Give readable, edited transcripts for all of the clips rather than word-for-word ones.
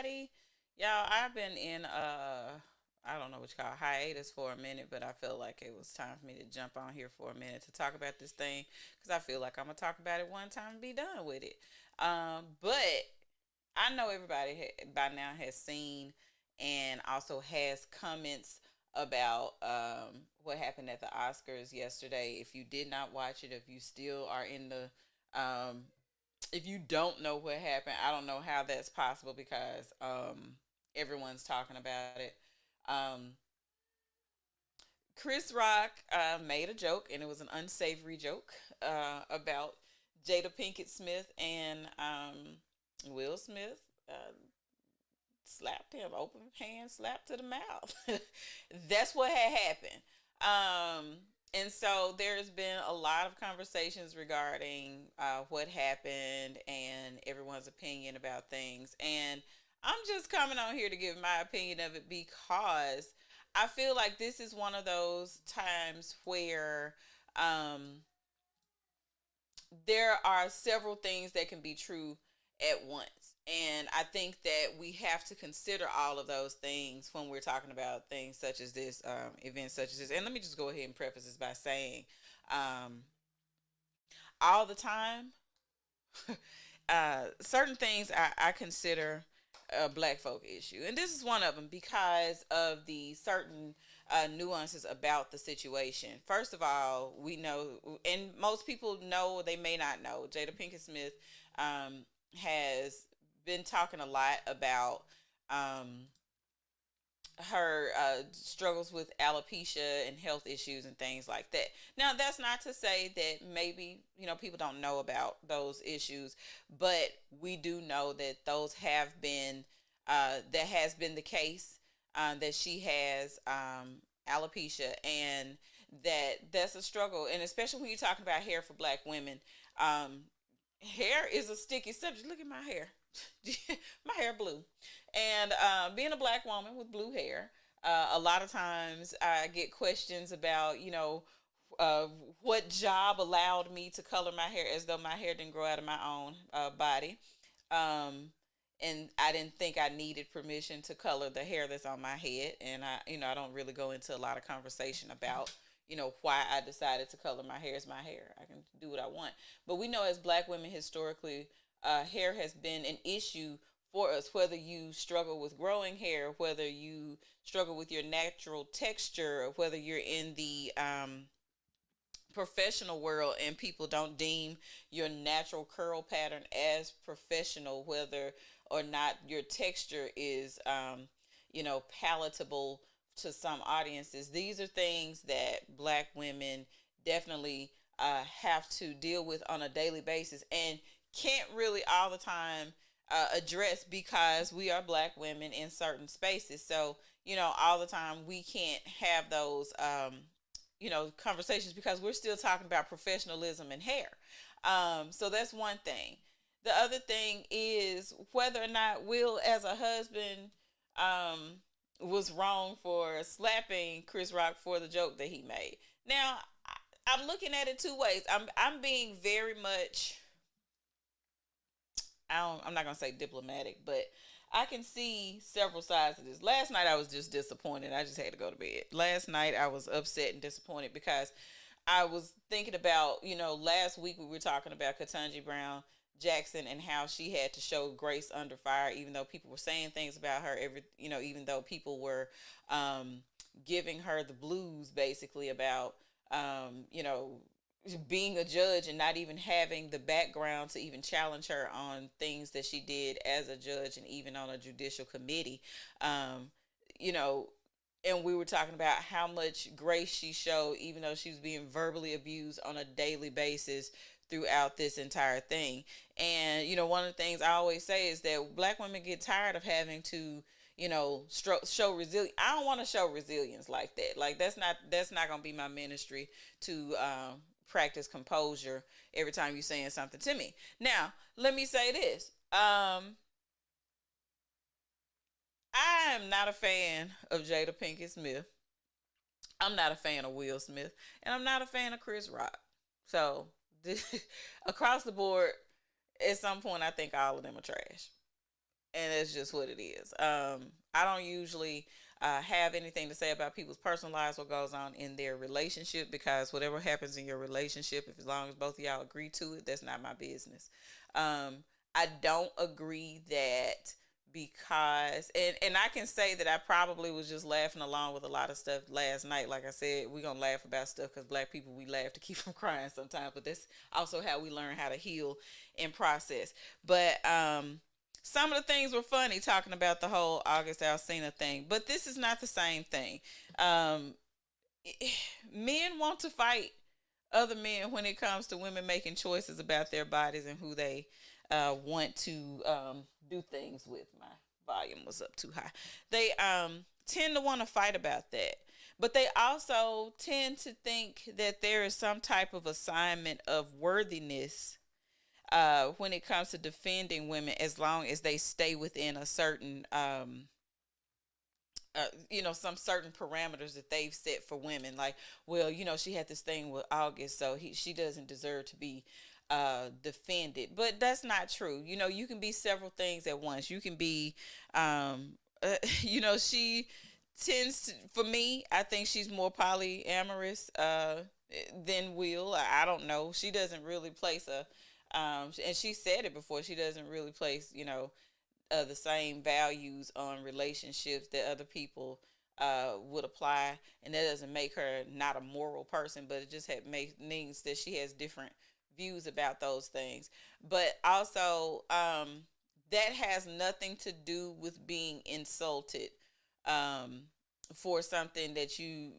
everybody. Y'all, I've been in I don't know what you call hiatus for a minute, but I feel like it was time for me to jump on here for a minute to talk about this thing because I feel like I'm gonna talk about it one time and be done with it. But I know everybody by now has seen and also has comments about what happened at the Oscars yesterday. If you did not watch it, if you still are in the um, if you don't know what happened, I don't know how that's possible because everyone's talking about it. Um, Chris Rock made a joke, and it was an unsavory joke about Jada Pinkett Smith and Will Smith. Slapped him, open hand slap to the mouth. That's what had happened. And so there's been a lot of conversations regarding what happened and everyone's opinion about things. And I'm just coming on here to give my opinion of it because I feel like this is one of those times where there are several things that can be true at once. And I think that we have to consider all of those things when we're talking about things such as this, events such as this. And let me just go ahead and preface this by saying, um, all the time, certain things I consider a black folk issue. And this is one of them because of the certain nuances about the situation. First of all, we know, and most people know, they may not know, Jada Pinkett Smith has been talking a lot about um, her struggles with alopecia and health issues and things like that. Now, that's not to say that maybe, people don't know about those issues, but we do know that those have been, that has been the case, that she has alopecia, and that's a struggle. And especially when you're talking about hair for black women, hair is a sticky subject. Look at my hair. My hair blue. And being a black woman with blue hair, a lot of times I get questions about, what job allowed me to color my hair as though my hair didn't grow out of my own body. Um, and I didn't think I needed permission to color the hair that's on my head. And I don't really go into a lot of conversation about, why I decided to color my hair as my hair. I can do what I want. But we know as black women historically, hair has been an issue for us, whether you struggle with growing hair, whether you struggle with your natural texture, or whether you're in the professional world and people don't deem your natural curl pattern as professional, whether or not your texture is, palatable to some audiences. These are things that black women definitely have to deal with on a daily basis and can't really all the time address because we are black women in certain spaces. So, all the time we can't have those conversations because we're still talking about professionalism and hair. So that's one thing. The other thing is whether or not Will, as a husband, was wrong for slapping Chris Rock for the joke that he made. Now, I'm looking at it two ways. I'm being very much, I'm not gonna say diplomatic, but I can see several sides of this. Last night I was just disappointed. I just had to go to bed. Last night I was upset and disappointed because I was thinking about, last week we were talking about Ketanji Brown Jackson and how she had to show grace under fire, even though people were saying things about her. Even though people were giving her the blues, basically about, being a judge and not even having the background to even challenge her on things that she did as a judge and even on a judicial committee. You know, and we were talking about how much grace she showed, even though she was being verbally abused on a daily basis throughout this entire thing. And one of the things I always say is that black women get tired of having to, show resilience. I don't want to show resilience like that. Like that's not gonna be my ministry to practice composure every time you're saying something to me. Now, let me say this. I am not a fan of Jada Pinkett Smith. I'm not a fan of Will Smith, and I'm not a fan of Chris Rock. So across the board, at some point, I think all of them are trash. and it's just what it is. I don't usually have anything to say about people's personal lives, what goes on in their relationship, because whatever happens in your relationship, if as long as both of y'all agree to it, that's not my business. I don't agree that because and I can say that I probably was just laughing along with a lot of stuff last night. Like I said, we're gonna laugh about stuff because black people, we laugh to keep from crying sometimes, but that's also how we learn how to heal and process. But some of the things were funny, talking about the whole August Alsina thing, but this is not the same thing. Um, Men want to fight other men when it comes to women making choices about their bodies and who they want to do things with. My volume was up too high. They tend to want to fight about that. But they also tend to think that there is some type of assignment of worthiness when it comes to defending women, as long as they stay within a certain some certain parameters that they've set for women. Like, well, she had this thing with August, so she doesn't deserve to be defended. But that's not true. You can be several things at once. You can be, she tends to, for me, I think she's more polyamorous than Will. I don't know. She doesn't really place and she said it before. She doesn't really place, the same values on relationships that other people would apply, and that doesn't make her not a moral person, but it just means that she has different views about those things. But also, that has nothing to do with being insulted um, for something that you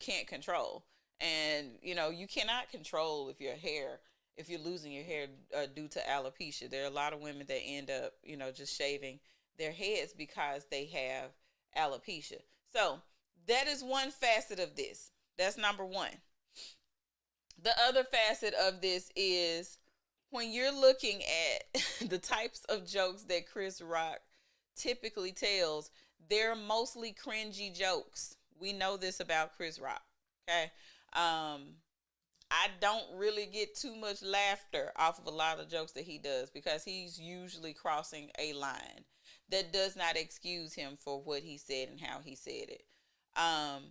can't control, and you cannot control if you're losing your hair due to alopecia. There are a lot of women that end up, just shaving their heads because they have alopecia. So that is one facet of this. That's number one. The other facet of this is when you're looking at the types of jokes that Chris Rock typically tells, they're mostly cringy jokes. We know this about Chris Rock. Okay. I don't really get too much laughter off of a lot of jokes that he does, because he's usually crossing a line that does not excuse him for what he said and how he said it. Um,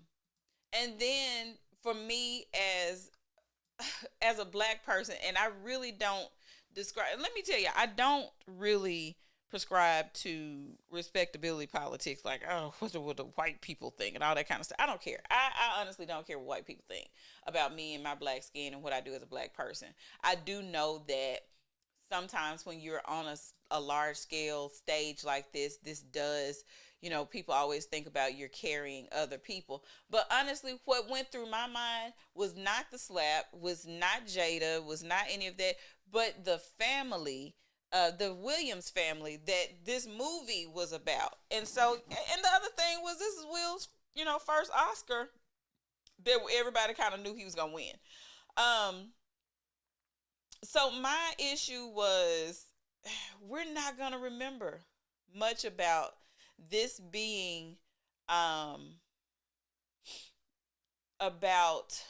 and then for me, as a black person, and I really don't describe. Let me tell you, I don't really prescribe to respectability politics, like, oh, what the white people think and all that kind of stuff. I don't care. I honestly don't care what white people think about me and my black skin and what I do as a black person. I do know that sometimes when you're on a large scale stage like this does, people always think about you're carrying other people. But honestly, what went through my mind was not the slap, was not Jada, was not any of that, but the family, the Williams family that this movie was about. And so, and the other thing was, this is Will's, first Oscar that everybody kind of knew he was going to win. So my issue was, we're not going to remember much about this being about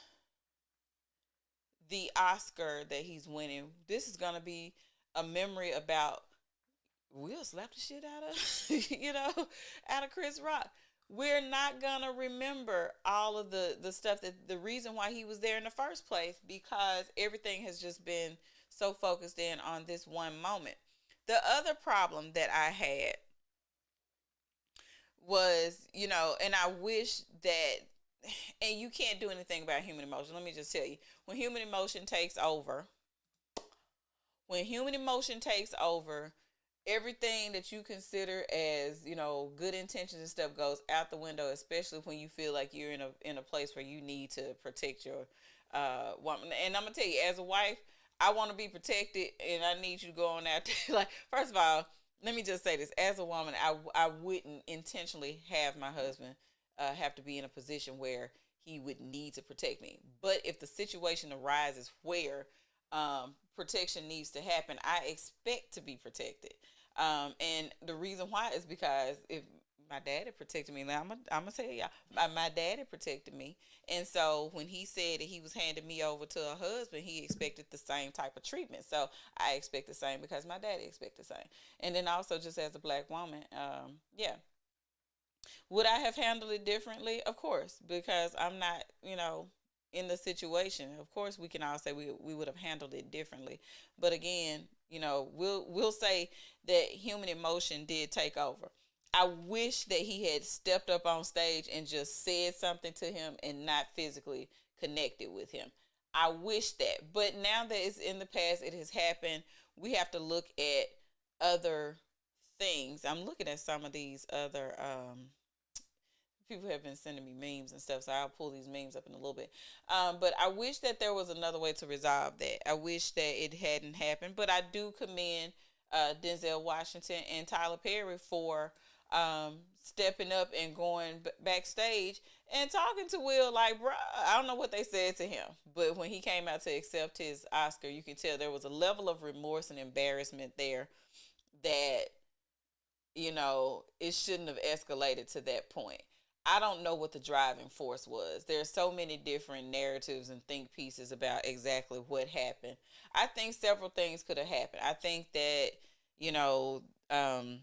the Oscar that he's winning. This is going to be a memory about Will slap the shit out of, out of Chris Rock. We're not going to remember all of the stuff, that the reason why he was there in the first place, because everything has just been so focused in on this one moment. The other problem that I had was, and I wish that, and you can't do anything about human emotion. Let me just tell you, when human emotion takes over, everything that you consider as, good intentions and stuff goes out the window, especially when you feel like you're in a place where you need to protect your woman. And I'm gonna tell you, as a wife, I want to be protected, and I need you to go on out there. Like, first of all, let me just say this: as a woman, I wouldn't intentionally have my husband have to be in a position where he would need to protect me. But if the situation arises where protection needs to happen, I expect to be protected. And the reason why is because if my daddy protected me. Now, I'm gonna tell y'all, my daddy protected me, and so when he said that he was handing me over to a husband, he expected the same type of treatment. So I expect the same because my daddy expected the same. And then also, just as a black woman, yeah, would I have handled it differently? Of course, because I'm not, in the situation. Of course, we can all say we would have handled it differently. But again, we'll say that human emotion did take over. I wish that he had stepped up on stage and just said something to him and not physically connected with him. I wish that. But now that it's in the past, it has happened. We have to look at other things. I'm looking at some of these other people have been sending me memes and stuff, so I'll pull these memes up in a little bit. But I wish that there was another way to resolve that. I wish that it hadn't happened, but I do commend Denzel Washington and Tyler Perry for stepping up and going backstage and talking to Will. Like, bro, I don't know what they said to him, but when he came out to accept his Oscar, you can tell there was a level of remorse and embarrassment there that it shouldn't have escalated to that point. I don't know what the driving force was. There's so many different narratives and think pieces about exactly what happened. I think several things could have happened. I think that, you know, um,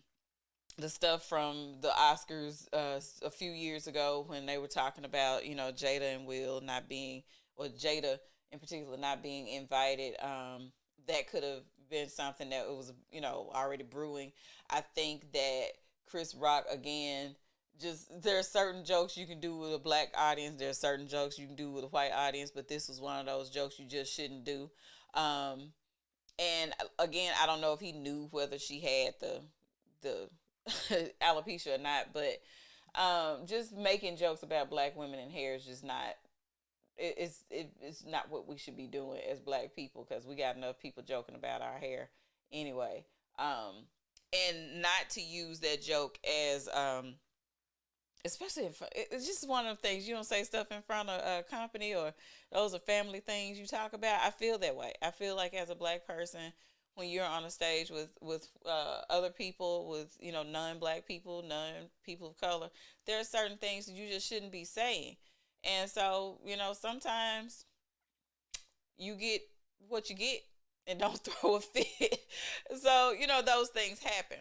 the stuff from the Oscars a few years ago when they were talking about, Jada and Will not being, or Jada in particular not being invited, that could have been something that was, already brewing. I think that Chris Rock, again, just there are certain jokes you can do with a black audience. There are certain jokes you can do with a white audience, but this was one of those jokes you just shouldn't do. Um, and again, I don't know if he knew whether she had the alopecia or not, but just making jokes about black women and hair is just not. It's not what we should be doing as black people because we got enough people joking about our hair anyway. And not to use that joke as especially if it's just one of the things you don't say stuff in front of a company or those are family things you talk about. I feel that way. I feel like as a black person, when you're on a stage with other people, with non-black people, non-people of color, there are certain things that you just shouldn't be saying. And so sometimes you get what you get and don't throw a fit. So those things happen.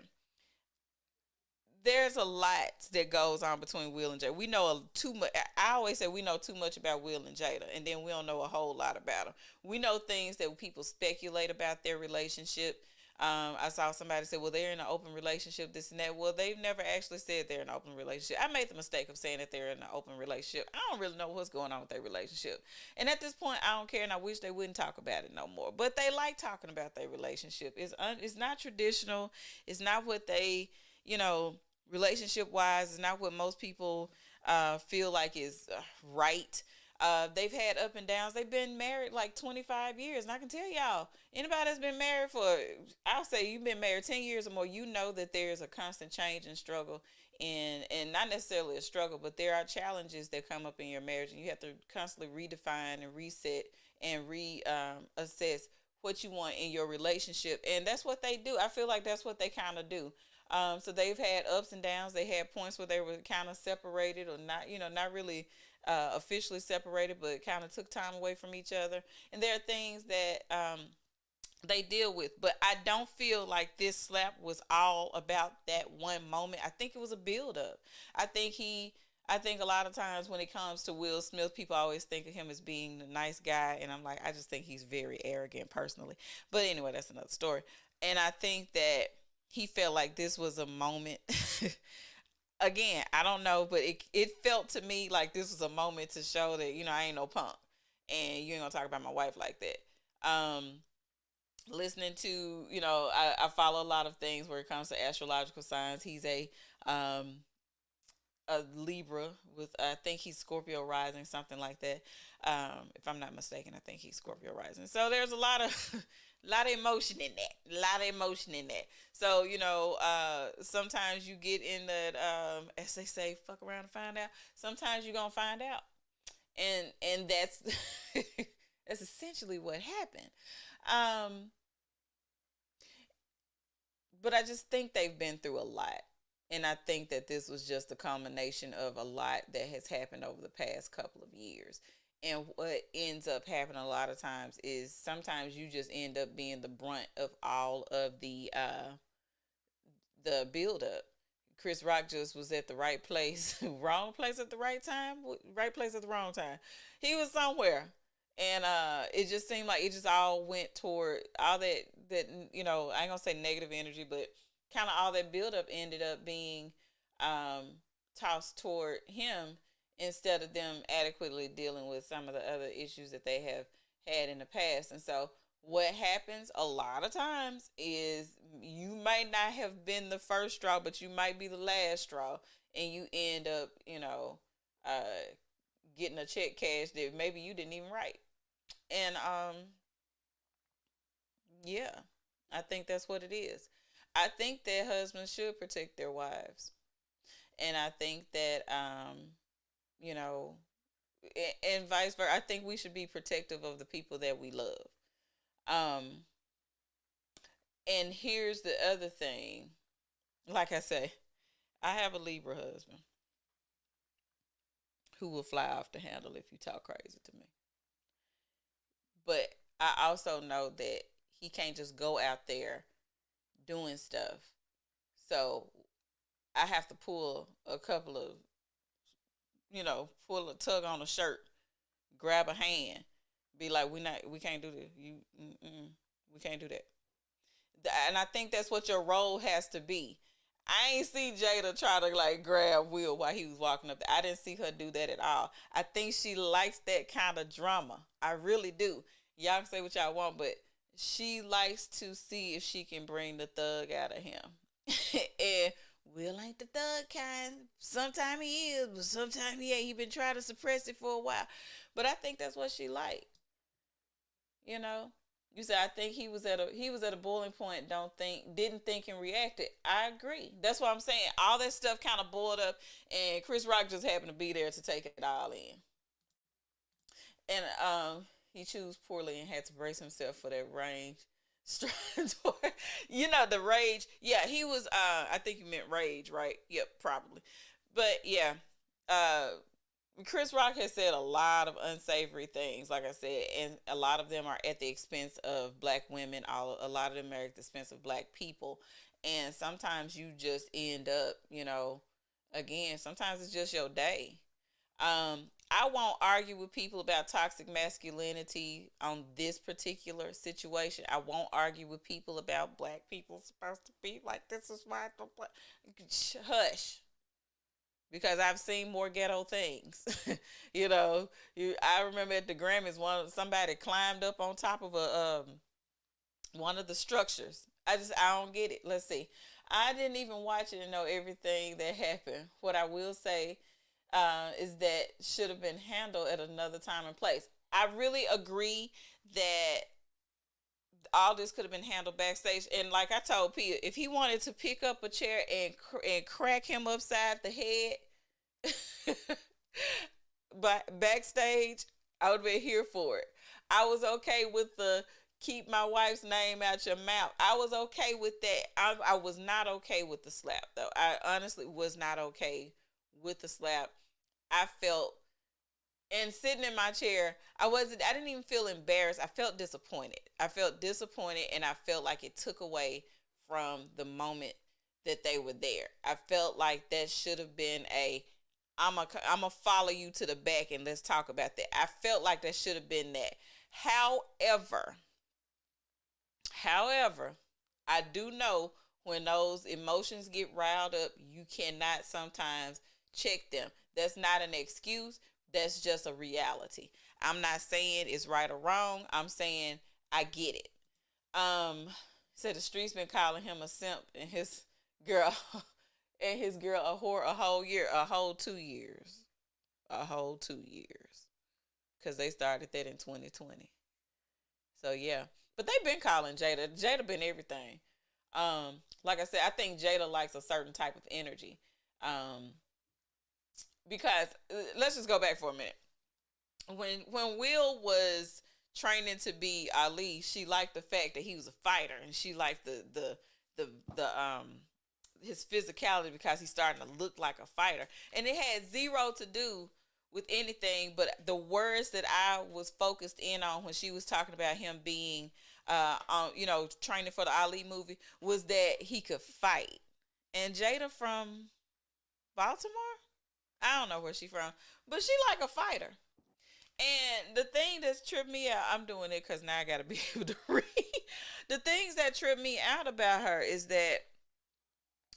There's a lot that goes on between Will and Jada. We know too much. I always say we know too much about Will and Jada, and then we don't know a whole lot about them. We know things that people speculate about their relationship. I saw somebody say, well, they're in an open relationship, this and that. Well, they've never actually said they're in an open relationship. I made the mistake of saying that they're in an open relationship. I don't really know what's going on with their relationship. And at this point, I don't care, and I wish they wouldn't talk about it no more. But they like talking about their relationship. It's not traditional. It's not what they, relationship wise, is not what most people feel like is right. They've had up and downs. They've been married like 25 years. And I can tell y'all, anybody that's been married for, I'll say you've been married 10 years or more, you know that there's a constant change and struggle. And not necessarily a struggle, but there are challenges that come up in your marriage. And you have to constantly redefine and reset and assess what you want in your relationship. And that's what they do. I feel like that's what they kind of do. So they've had ups and downs. They had points where they were kind of separated or not, not really officially separated, but kind of took time away from each other. And there are things that they deal with. But I don't feel like this slap was all about that one moment. I think it was a build up. I think I think a lot of times when it comes to Will Smith, people always think of him as being the nice guy. And I'm like, I just think he's very arrogant personally. But anyway, that's another story. And I think that he felt like this was a moment. Again, I don't know, but it felt to me like this was a moment to show that, I ain't no punk. And you ain't gonna talk about my wife like that. Listening to, I follow a lot of things where it comes to astrological signs. He's a Libra with, I think he's Scorpio rising, something like that. If I'm not mistaken, I think he's Scorpio rising. So there's a lot of lot of emotion in that. A lot of emotion in that. So, sometimes you get in that, as they say, fuck around and find out. Sometimes you're gonna find out. And that's that's essentially what happened. Um, but I just think they've been through a lot. And I think that this was just a culmination of a lot that has happened over the past couple of years. And what ends up happening a lot of times is sometimes you just end up being the brunt of all of the build up. Chris Rock just was at the right place, wrong place at the right time, right place at the wrong time. He was somewhere, and it just seemed like it just all went toward all that I ain't gonna say negative energy, but kind of all that build up ended up being um, tossed toward him instead of them adequately dealing with some of the other issues that they have had in the past. And so what happens a lot of times is you might not have been the first straw, but you might be the last straw, and you end up, uh, getting a check cashed that maybe you didn't even write. And yeah, I think that's what it is. I think that husbands should protect their wives, and I think that you know, and vice versa. I think we should be protective of the people that we love. Um, and here's the other thing. Like I say, I have a Libra husband who will fly off the handle if you talk crazy to me. But I also know that he can't just go out there doing stuff. So I have to pull a couple of, pull a tug on a shirt, grab a hand, be like, we can't do this. We can't do that. And I think that's what your role has to be. I ain't see Jada try to like grab Will while he was walking up there. I didn't see her do that at all. I think she likes that kind of drama. I really do. Y'all can say what y'all want, but she likes to see if she can bring the thug out of him. And Will ain't the thug kind. Sometimes he is, but sometimes he ain't. He been trying to suppress it for a while. But I think that's what she like. You know, you said I think he was at a boiling point. Didn't think and reacted. I agree. That's what I'm saying. All that stuff kind of boiled up, and Chris Rock just happened to be there to take it all in. And he chose poorly and had to brace himself for that range. The rage. Yeah, he was. I think you meant rage, right? Yep, probably. But yeah, uh, Chris Rock has said a lot of unsavory things, like I said, and a lot of them are at the expense of black women. A lot of them are at the expense of black people, and sometimes you just end up, again, sometimes it's just your day. I won't argue with people about toxic masculinity on this particular situation. I won't argue with people about black people supposed to be like this is why I don't hush, because I've seen more ghetto things. I remember at the Grammys, somebody climbed up on top of a one of the structures. I don't get it. Let's see. I didn't even watch it and know everything that happened. What I will say is that should have been handled at another time and place. I really agree that all this could have been handled backstage. And like I told Pia, if he wanted to pick up a chair and crack him upside the head, but backstage, I would have been here for it. I was okay with the keep my wife's name out your mouth. I was okay with that. I was not okay with the slap, though. I honestly was not okay with the slap. I felt, and sitting in my chair, I didn't even feel embarrassed. I felt disappointed. And I felt like it took away from the moment that they were there. I felt like that should have been I'm a follow you to the back and let's talk about that. I felt like that should have been that. However, I do know when those emotions get riled up, you cannot sometimes check them. That's not an excuse. That's just a reality. I'm not saying it's right or wrong. I'm saying I get it. Said the streets been calling him a simp and his girl a whore a whole year, a whole 2 years, because they started that in 2020. So yeah, but they've been calling Jada. Jada been everything. Like I said, I think Jada likes a certain type of energy. Um, because let's just go back for a minute. When Will was training to be Ali, she liked the fact that he was a fighter, and she liked the his physicality because he's starting to look like a fighter, and it had zero to do with anything but the words that I was focused in on when she was talking about him being on, training for the Ali movie, was that he could fight. And Jada from Baltimore, I don't know where she from, but she like a fighter. And the thing that's tripped me out, I'm doing it because now I got to be able to read. The things that trip me out about her is that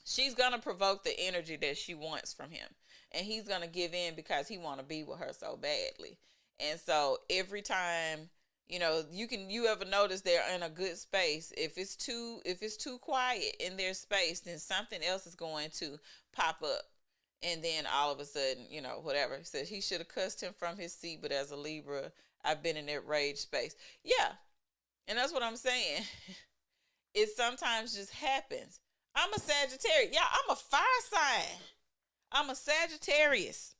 she's going to provoke the energy that she wants from him. And he's going to give in because he want to be with her so badly. And so every time, you ever notice they're in a good space, if it's too quiet in their space, then something else is going to pop up. And then all of a sudden, whatever. He said he should have cussed him from his seat, but as a Libra, I've been in that rage space. Yeah. And that's what I'm saying. It sometimes just happens. I'm a Sagittarius. Yeah, I'm a fire sign. I'm a Sagittarius.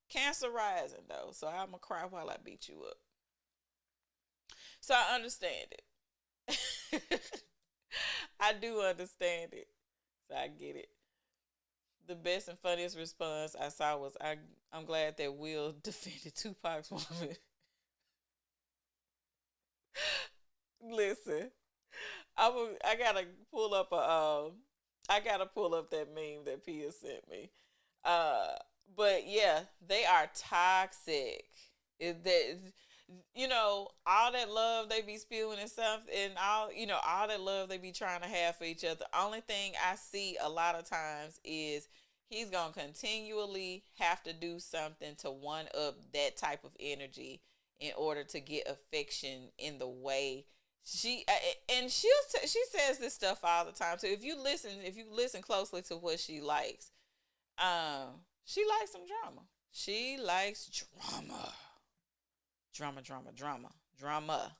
Cancer rising, though. So I'm going to cry while I beat you up. So I understand it. I do understand it. So I get it. The best and funniest response I saw was, I'm glad that Will defended Tupac's woman. Listen, I gotta pull up that meme that Pia sent me. Uh, but yeah, they are toxic. Is that all that love they be spewing and stuff, and all that love they be trying to have for each other. The only thing I see a lot of times is he's gonna continually have to do something to one up that type of energy in order to get affection in the way and she says this stuff all the time. So if you listen closely to what she likes, she likes some drama. She likes drama. Drama, drama, drama, drama.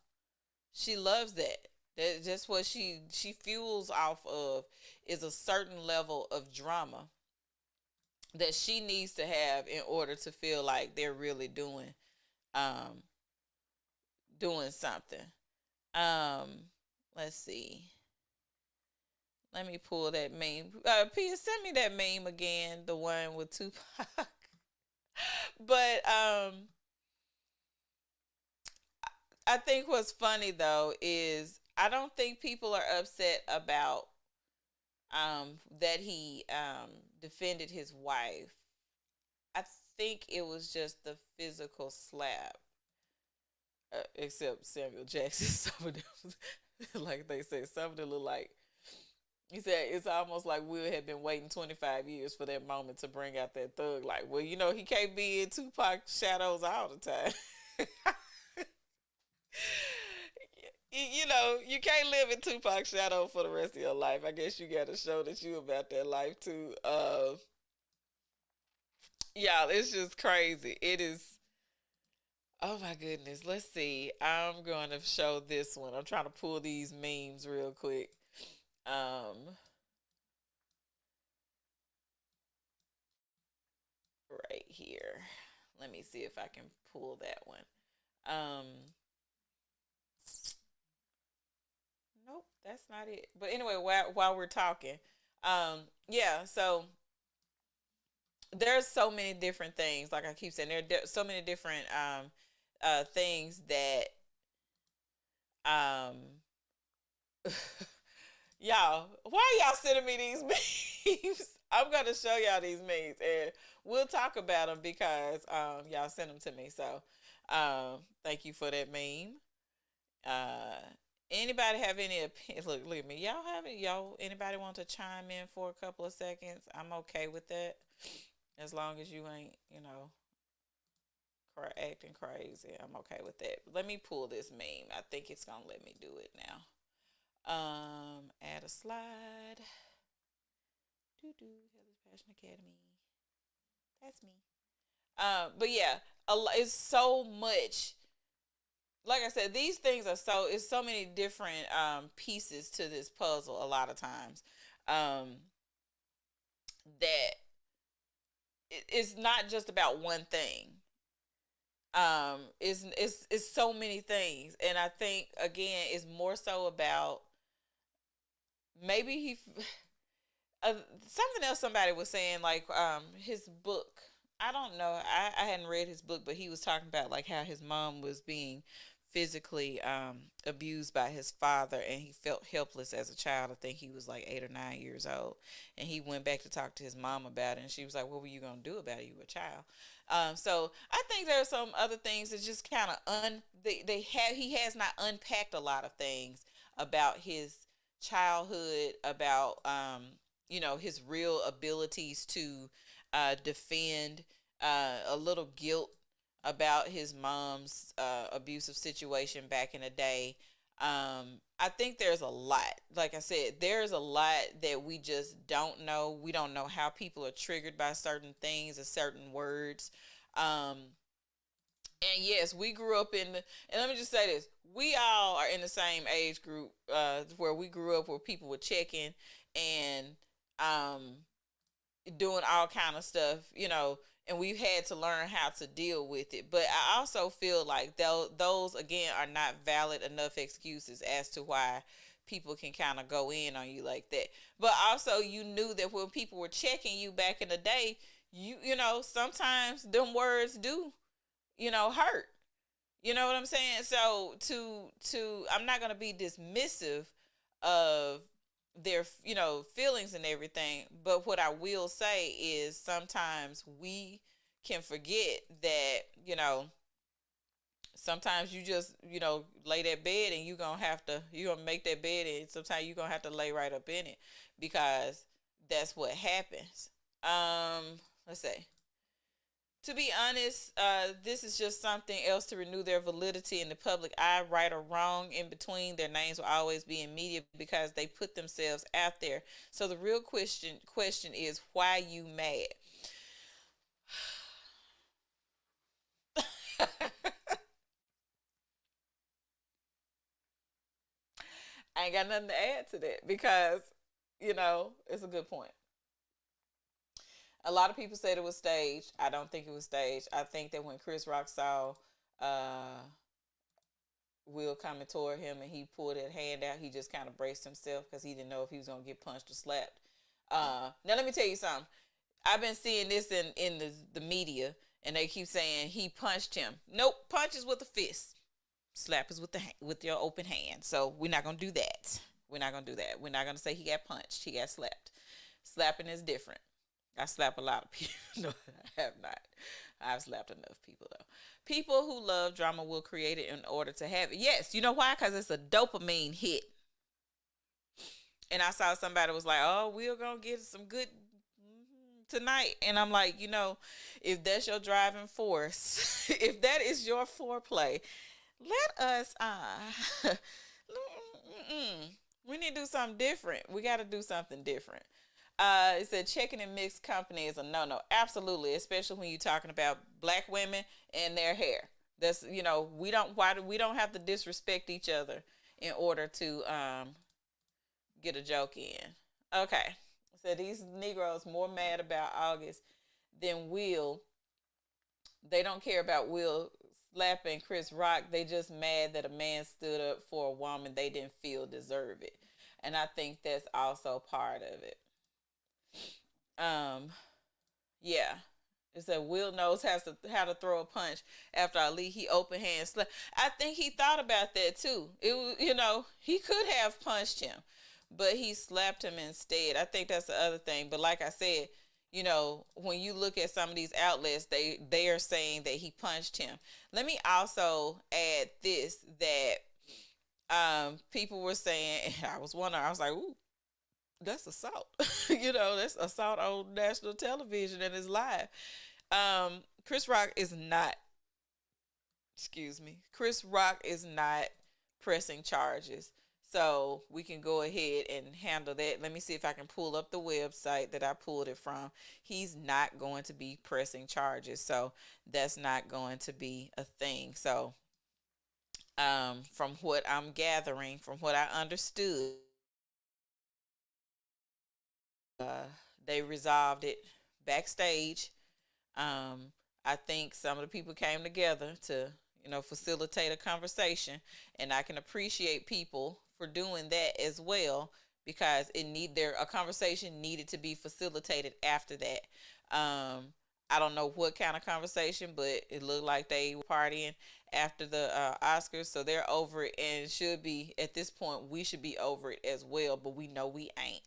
She loves that. That's just what she fuels off of, is a certain level of drama that she needs to have in order to feel like they're really um doing something. Um, let's see. Let me pull that meme. Pia, send me that meme again, the one with Tupac. But I think what's funny though is I don't think people are upset about that he defended his wife. I think it was just the physical slap. Except Samuel Jackson, some of them, like they say, some of them look like. He said it's almost like Will had been waiting 25 years for that moment to bring out that thug. Like, well, he can't be in Tupac shadows all the time. You can't live in Tupac's shadow for the rest of your life. I guess you got to show that you about that life too. Y'all, it's just crazy. It is. Oh my goodness. Let's see. I'm going to show this one. I'm trying to pull these memes real quick. Right here. Let me see if I can pull that one. Um, nope, that's not it. But anyway, while we're talking, yeah. So there's so many different things. Like I keep saying, there are so many different things that um y'all, why are y'all sending me these memes? I'm gonna show y'all these memes and we'll talk about them because y'all sent them to me. So thank you for that meme. Uh Anybody have any opinion? Look at me. Y'all anybody want to chime in for a couple of seconds? I'm okay with that. As long as you ain't, acting crazy. I'm okay with that. Let me pull this meme. I think it's gonna let me do it now. Add a slide. Do Heather's Passion Academy. That's me. But yeah, it's so much. Like I said, these things it's so many different pieces to this puzzle. A lot of times, that it's not just about one thing. It's so many things, and I think again, it's more so about maybe he uh, something else somebody was saying, like his book. I don't know. I hadn't read his book, but he was talking about like how his mom was being physically abused by his father, and he felt helpless as a child. I think he was like 8 or 9 years old, and he went back to talk to his mom about it, and she was like, "What were you gonna do about it? You were a child." So I think there are some other things that just kind of they have he has not unpacked a lot of things about his childhood, about his real abilities to defend, a little guilt about his mom's abusive situation back in the day. I think there's a lot. Like I said, there's a lot that we just don't know. We don't know how people are triggered by certain things or certain words. Um, and yes, we grew up in the, and let me just say this, we all are in the same age group, where we grew up where people were checking and um, doing all kind of stuff, and we've had to learn how to deal with it. But I also feel like those again are not valid enough excuses as to why people can kind of go in on you like that. But also, you knew that when people were checking you back in the day, sometimes them words do, hurt. You know what I'm saying? So I'm not gonna be dismissive of their feelings and everything, but what I will say is sometimes we can forget that sometimes you just lay that bed and you're gonna make that bed, and sometimes you're gonna have to lay right up in it because that's what happens. Let's say, to be honest, this is just something else to renew their validity in the public eye. Right or wrong, in between, their names will always be in media because they put themselves out there. So the real question is, why you mad? I ain't got nothing to add to that because it's a good point. A lot of people said it was staged. I don't think it was staged. I think that when Chris Rock saw uh, Will coming toward him and he pulled that hand out, he just kind of braced himself because he didn't know if he was going to get punched or slapped. Now, let me tell you something. I've been seeing this in the media, and they keep saying he punched him. Nope, punches with a fist. Slap is with your open hand. So we're not going to do that. We're not going to do that. We're not going to say he got punched. He got slapped. Slapping is different. I slap a lot of people. No, I have not. I've slapped enough people, though. People who love drama will create it in order to have it. Yes, you know why? Because it's a dopamine hit. And I saw somebody was like, "Oh, we're going to get some good tonight." And I'm like, if that's your driving force, if that is your foreplay, let us, we need to do something different. We got to do something different. It said checking in mixed company is a no. Absolutely, especially when you're talking about black women and their hair. That's we don't have to disrespect each other in order to get a joke in. Okay, so these Negroes more mad about August than Will. They don't care about Will slapping Chris Rock. They just mad that a man stood up for a woman they didn't feel deserve it, and I think that's also part of it. Um, yeah. It said Will knows how to throw a punch after Ali. He open hand slap. I think he thought about that too. It was, he could have punched him, but he slapped him instead. I think that's the other thing. But like I said, when you look at some of these outlets, they are saying that he punched him. Let me also add this, that people were saying, and I was wondering, I was like, ooh, that's assault. That's assault on national television and it's live. Chris Rock is not, excuse me, Chris Rock is not pressing charges. So we can go ahead and handle that. Let me see if I can pull up the website that I pulled it from. He's not going to be pressing charges. So that's not going to be a thing. So from what I'm gathering, from what I understood, uh, they resolved it backstage. Um, I think some of the people came together to, facilitate a conversation, and I can appreciate people for doing that as well because a conversation needed to be facilitated after that. I don't know what kind of conversation, but it looked like they were partying after the Oscars, so they're over it and should be at this point. We should be over it as well, but we know we ain't.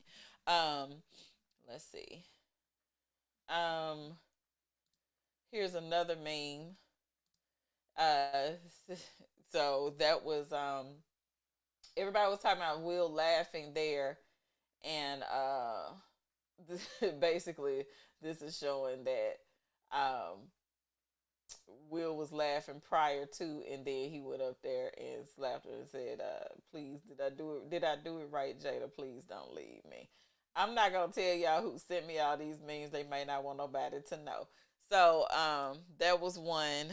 Um, let's see. Um, Here's another meme. Uh, so that was everybody was talking about Will laughing there, and basically this is showing that um, Will was laughing prior to, and then he went up there and slapped her and said, "Please, did I do it? Did I do it right, Jada? Please don't leave me." I'm not gonna tell y'all who sent me all these memes. They may not want nobody to know. So that was one.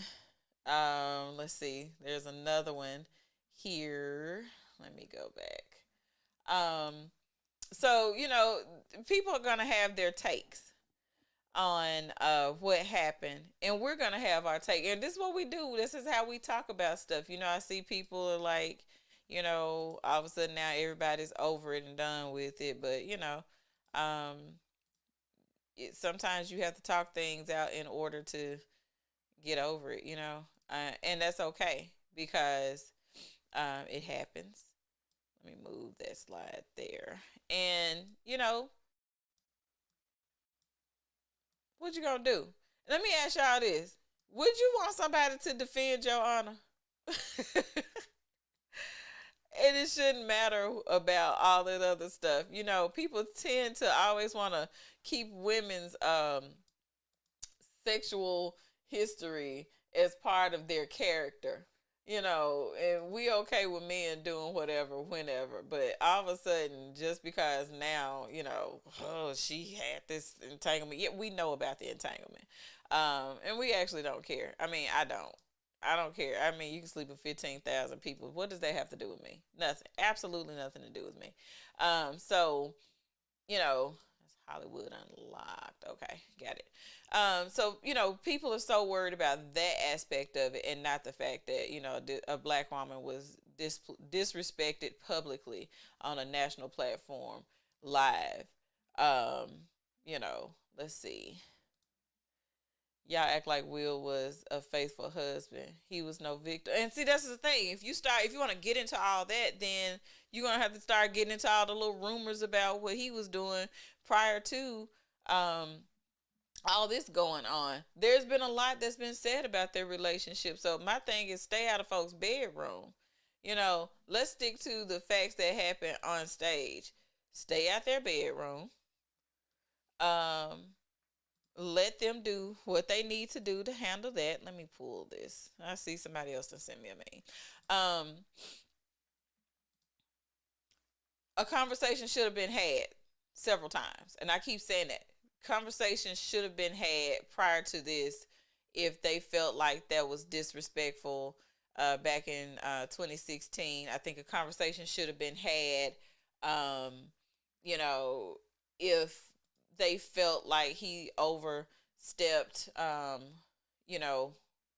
Let's see. There's another one here. Let me go back. Um, so people are gonna have their takes on what happened, and we're gonna have our take. And this is what we do. This is how we talk about stuff. I see people are like, all of a sudden now everybody's over it and done with it. But um, sometimes you have to talk things out in order to get over it. And that's okay because it happens. Let me move that slide there. And what you gonna do? Let me ask y'all this: would you want somebody to defend your honor? And it shouldn't matter about all that other stuff. People tend to always want to keep women's sexual history as part of their character. And we okay with men doing whatever, whenever. But all of a sudden, just because now, oh, she had this entanglement. Yeah, we know about the entanglement. And we actually don't care. I mean, I don't. I don't care. I mean, you can sleep with 15,000 people. What does that have to do with me? Nothing. Absolutely nothing to do with me. So, that's Hollywood Unlocked. Okay, got it. So people are so worried about that aspect of it, and not the fact that a black woman was disrespected publicly on a national platform live. Um, let's see. Y'all act like Will was a faithful husband. He was no victim. And see, that's the thing. If you want to get into all that, then you're gonna have to start getting into all the little rumors about what he was doing prior to um all this going on. There's been a lot that's been said about their relationship. So my thing is, stay out of folks' bedroom. Let's stick to the facts that happen on stage. Stay out their bedroom. Um, let them do what they need to do to handle that. Let me pull this. I see somebody else to send me a meme. A conversation should have been had several times, and I keep saying that conversation should have been had prior to this if they felt like that was disrespectful back in 2016. I think a conversation should have been had, um, if they felt like he overstepped, you know,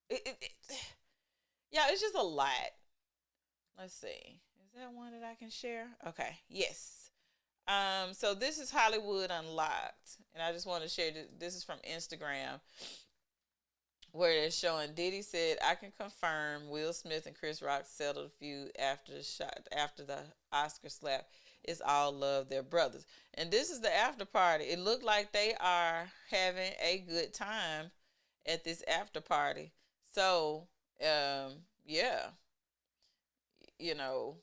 yeah, it's just a lot. Let's see. Is that one that I can share? Okay. Yes. So this is Hollywood Unlocked, and I just want to share this is from Instagram, where it's showing Diddy said, "I can confirm Will Smith and Chris Rock settled a feud after the Oscar slap. It's all love, they're brothers." And this is the after party. It looked like they are having a good time at this after party. So, yeah, you know,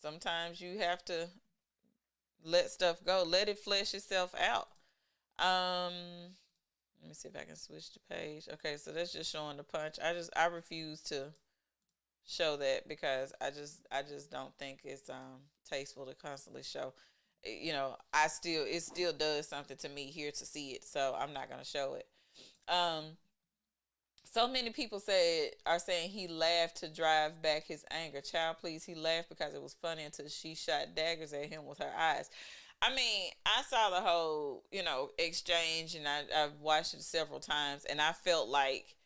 sometimes you have to let stuff go, let it flesh itself out. Um, Let me see if I can switch the page. Okay, so that's just showing the punch. I refuse to show that because I just don't think it's tasteful to constantly show. It still does something to me here to see it, so I'm not gonna show it. Um, so many people are saying he laughed to drive back his anger. Child, please, he laughed because it was funny until she shot daggers at him with her eyes. I mean, I saw the whole, exchange, and I've watched it several times, and I felt like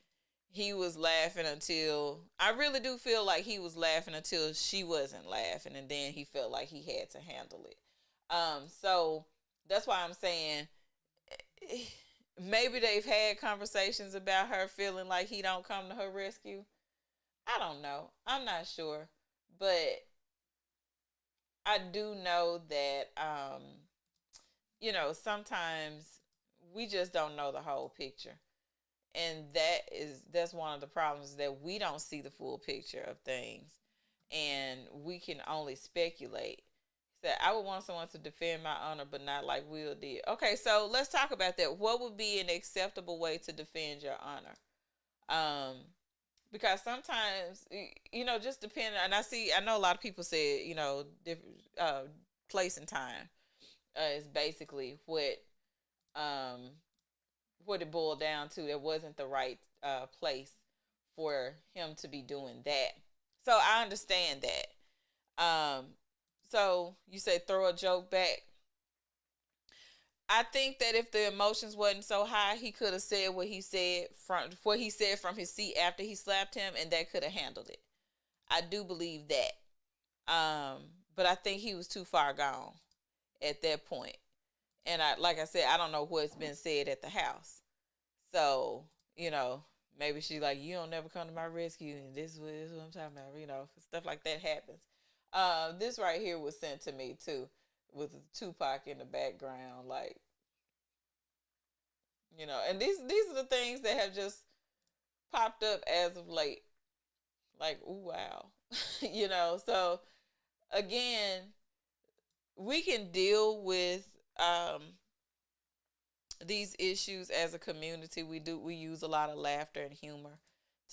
he was laughing until I really do feel like he was laughing until she wasn't laughing, and then he felt like he had to handle it. So that's why I'm saying maybe they've had conversations about her feeling like he don't come to her rescue. I don't know. I'm not sure, but I do know that sometimes we just don't know the whole picture. And that's one of the problems, that we don't see the full picture of things, and we can only speculate. So I would want someone to defend my honor, but not like Will did. Okay, so let's talk about that. What would be an acceptable way to defend your honor? Um, because sometimes, just depending. And I know a lot of people say, different place and time is basically um, what it boiled down to. It wasn't the right place for him to be doing that. So I understand that. So you say throw a joke back. I think that if the emotions wasn't so high, he could have said what he said from his seat after he slapped him, and that could have handled it. I do believe that. But I think he was too far gone at that point. And like I said, I don't know what's been said at the house. So, maybe she's like, you don't never come to my rescue, and this is what I'm talking about. Stuff like that happens. This right here was sent to me too, with Tupac in the background, like, and these are the things that have just popped up as of late. Like, ooh, wow. So again, we can deal with um these issues as a community. We use a lot of laughter and humor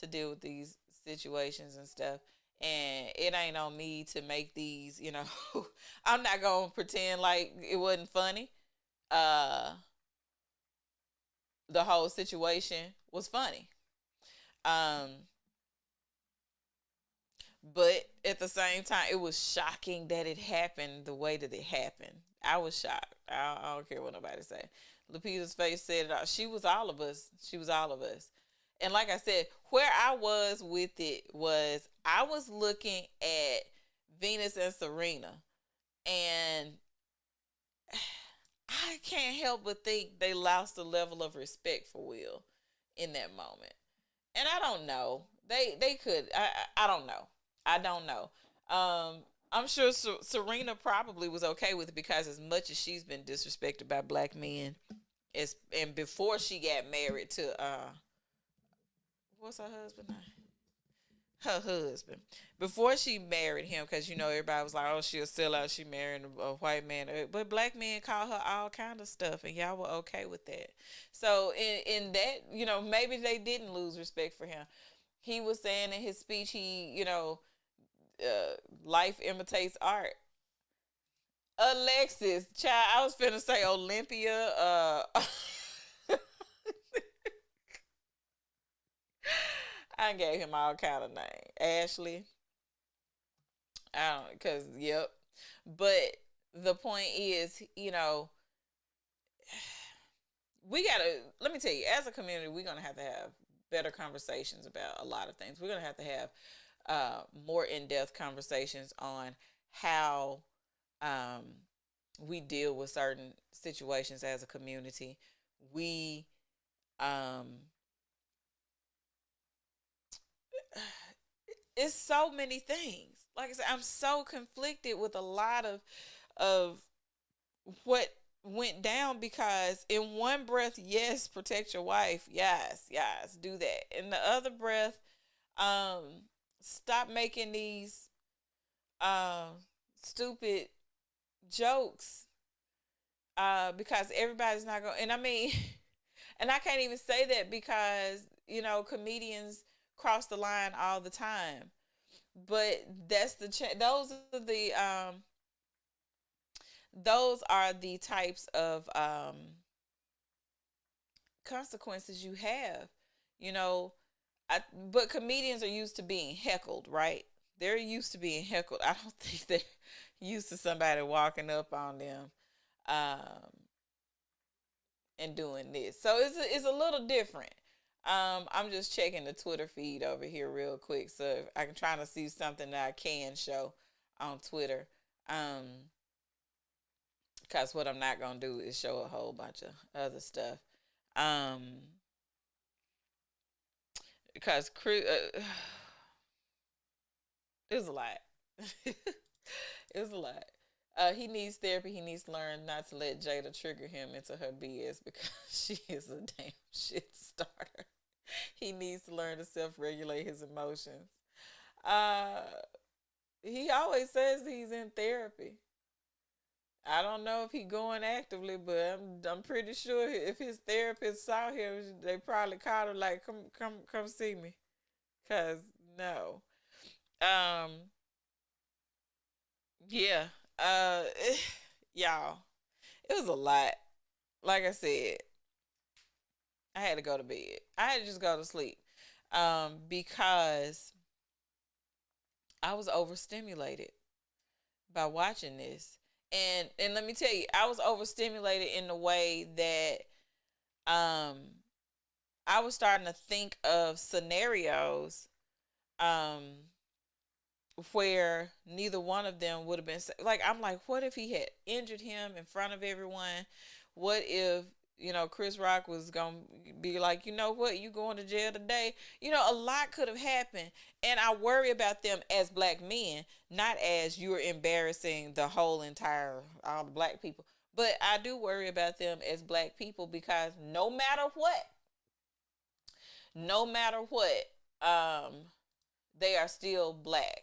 to deal with these situations and stuff. And it ain't on me to make these, I'm not gonna pretend like it wasn't funny. Uh the whole situation was funny. Um but at the same time, it was shocking that it happened the way that it happened. I was shocked. I don't care what nobody say. Lupita's face said it all. She was all of us. She was all of us. And like I said, where I was with it was I was looking at Venus and Serena, and I can't help but think they lost a level of respect for Will in that moment. And I don't know. They could. I don't know. I don't know. I'm sure Serena probably was okay with it, because as much as she's been disrespected by black men, and before she got married to what's her husband name? Her husband. Before she married him, because everybody was like, oh, she'll sell out, she married a white man, but black men call her all kind of stuff, and y'all were okay with that. So in that, maybe they didn't lose respect for him. He was saying in his speech, life imitates art. Alexis, child, I was finna say Olympia. I gave him all kind of name. Ashley. I don't, cause yep. But the point is, we gotta. Let me tell you, as a community, we're gonna have to have better conversations about a lot of things. We're gonna have to have more in-depth conversations on how um, we deal with certain situations as a community. We um, it's so many things. Like I said, I'm so conflicted with a lot of what went down, because in one breath, yes, protect your wife, yes, do that. In the other breath, um, stop making these um stupid jokes, because everybody's not going. And I mean, and I can't even say that because comedians cross the line all the time. But that's those are the types of consequences you have. You know, but comedians are used to being heckled, right? They're used to being heckled. I don't think they're used to somebody walking up on them um, and doing this. So it's a little different. I'm just checking the Twitter feed over here real quick, so I can try to see something that I can show on Twitter. Um, Because what I'm not going to do is show a whole bunch of other stuff. Um, because it's a lot. It's a lot. He needs therapy. He needs to learn not to let Jada trigger him into her BS because she is a damn shit starter. He needs to learn to self regulate his emotions. Uh, he always says he's in therapy. I don't know if he going actively, but I'm pretty sure if his therapist saw him, they probably called him like, come see me, cause no, um, yeah, uh, y'all, it was a lot. Like I said, I had to go to bed. I had to just go to sleep, because I was overstimulated by watching this. And let me tell you, I was overstimulated in the way that I was starting to think of scenarios um where neither one of them would have been like, I'm like, what if he had injured him in front of everyone? What if, Chris Rock was gonna be like, you know what, you going to jail today? A lot could have happened. And I worry about them as black men, not as you're embarrassing the whole entire all the black people. But I do worry about them as black people because no matter what, they are still black.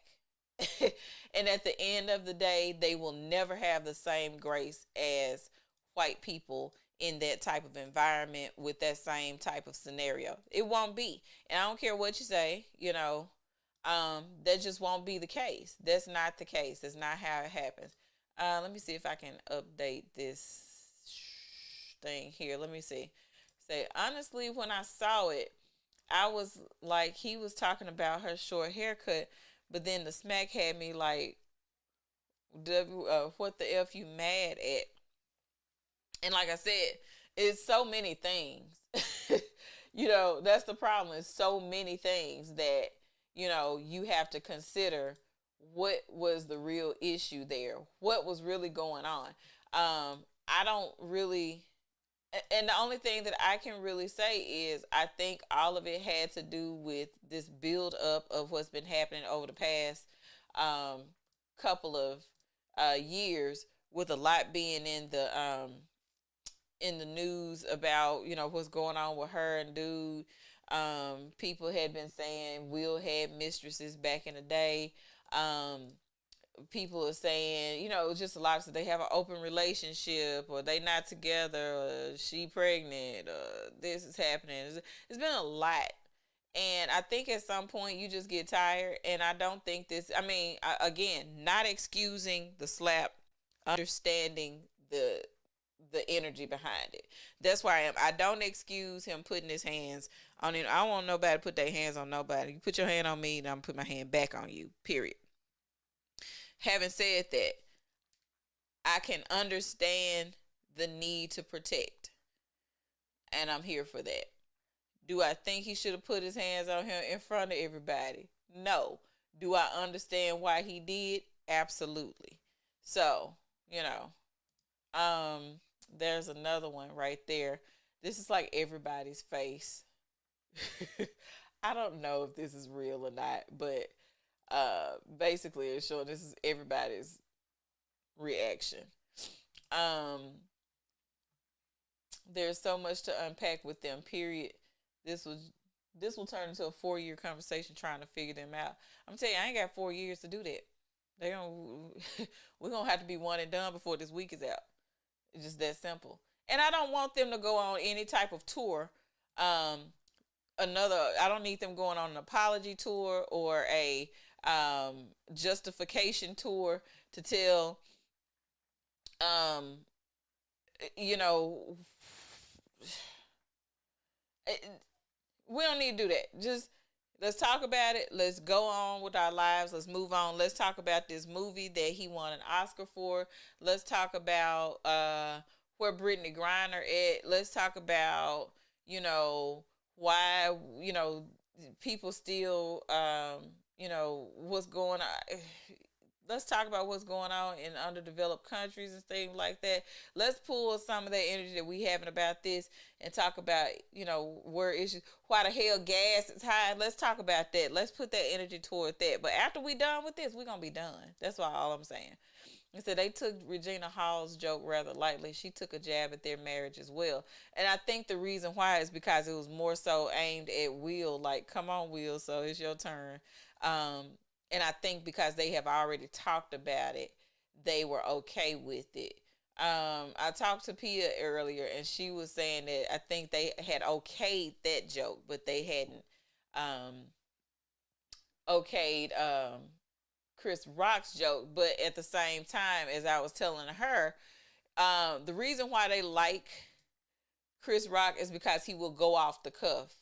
And at the end of the day, they will never have the same grace as white people in that type of environment with that same type of scenario. It won't be. And I don't care what you say, that just won't be the case. That's not the case. That's not how it happens. Let me see if I can update this thing here. Let me see. Say, honestly, when I saw it, I was like, he was talking about her short haircut, but then the smack had me like, what the F you mad at? And like I said, it's so many things. That's the problem. It's so many things that, you have to consider what was the real issue there, what was really going on. I don't really, and the only thing that I can really say is I think all of it had to do with this build up of what's been happening over the past um, couple of years, with a lot being in the news about what's going on with her and dude. People had been saying Will had mistresses back in the day. People are saying, just a lot of stuff. They have an open relationship, or they not together, or she pregnant, or this is happening. It's been a lot. And I think at some point you just get tired. And I don't think this, again, not excusing the slap, understanding the energy behind it. That's why I don't excuse him putting his hands on it. I don't want nobody to put their hands on nobody. You put your hand on me, and I'm gonna put my hand back on you. Period. Having said that, I can understand the need to protect, and I'm here for that. Do I think he should have put his hands on him in front of everybody? No. Do I understand why he did? Absolutely. So, um, there's another one right there. This is like everybody's face. I don't know if this is real or not, but basically it's showing this is everybody's reaction. Um, there's so much to unpack with them. Period. This was this will turn into a 4 year conversation trying to figure them out. I'm telling you, I ain't got 4 years to do that. They don't. We're gonna have to be one and done before this week is out. It's just that simple. And I don't want them to go on any type of tour. Um, I don't need them going on an apology tour or a justification tour to tell um, you know, we don't need to do that. Just let's talk about it. Let's go on with our lives. Let's move on. Let's talk about this movie that he won an Oscar for. Let's talk about where Brittany Griner at. Let's talk about, why, people still, what's going on. let's talk about what's going on in underdeveloped countries and things like that. Let's pull some of that energy that we having about this and talk about, where issues, why the hell gas is high. Let's talk about that. Let's put that energy toward that. But after we done with this, we're gonna be done. That's all I'm saying. And so they took Regina Hall's joke rather lightly. She took a jab at their marriage as well. And I think the reason why is because it was more so aimed at Will, like, come on, Will, so it's your turn. Um, and I think because they have already talked about it, they were okay with it. I talked to Pia earlier, and she was saying that I think they had okayed that joke, but they hadn't um, okayed Chris Rock's joke. But at the same time, as I was telling her, the reason why they like Chris Rock is because he will go off the cuff,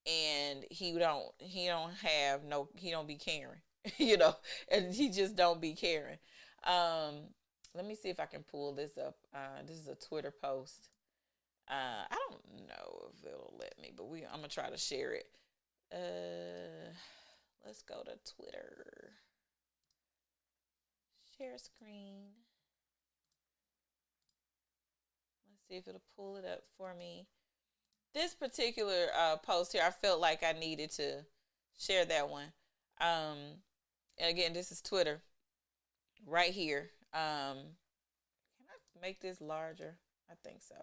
and he don't be caring, and he just don't be caring. Um, Let me see if I can pull this up. This is a Twitter post. I don't know if it'll let me, but I'm gonna try to share it. Let's go to Twitter. Share screen. Let's see if it'll pull it up for me. This particular post here, I felt like I needed to share that one. Um, and again, this is Twitter right here. Can I make this larger? I think so.